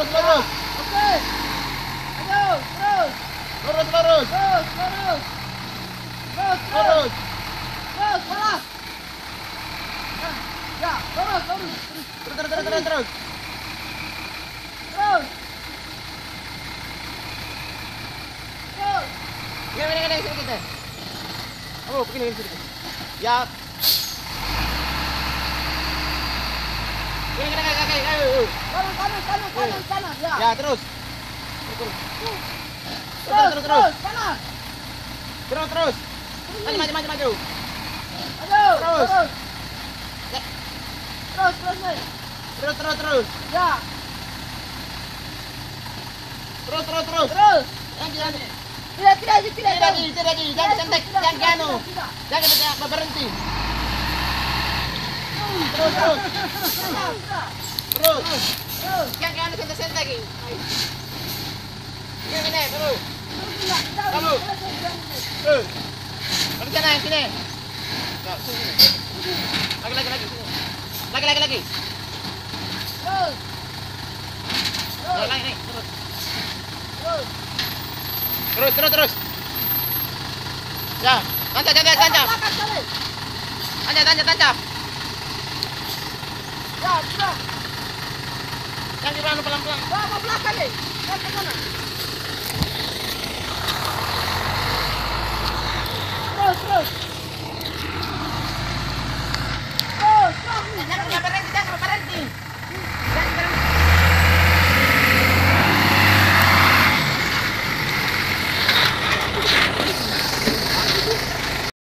Lurus, lurus. Oke. Ayo, terus. Lurus, lurus. Terus, terus. Terus, terus. Lurus. Terus, malah. Ya, terus, terus. Terus, terus, terus, terus, terus. Terus. Terus. Gini, sini kita. Oh, begini, sini. Ya. Gini, ayo. Kanan, ya. Ya, terus. Terus. Terus, kanan. Terus. Maju. Ayo, Terus. terus. Terus, nih. Terus. Ya, Terus. terus. Jangan. Tidak. lagi. Jangan santai. Jangan anu. Tidak. Jangan berhenti. Terus. Terus. Jangan anu santai lagi. Gini, terus. Kamu. Terus. Lagi sana, sini. Ya, sini. Lagi. Lagi. Terus. Ya, lagi nih, terus. Ya, tancap. Tancap. Ya, sudah. Yang di pelan-pelan. Bawa belakang nih. Ke mana? Terus.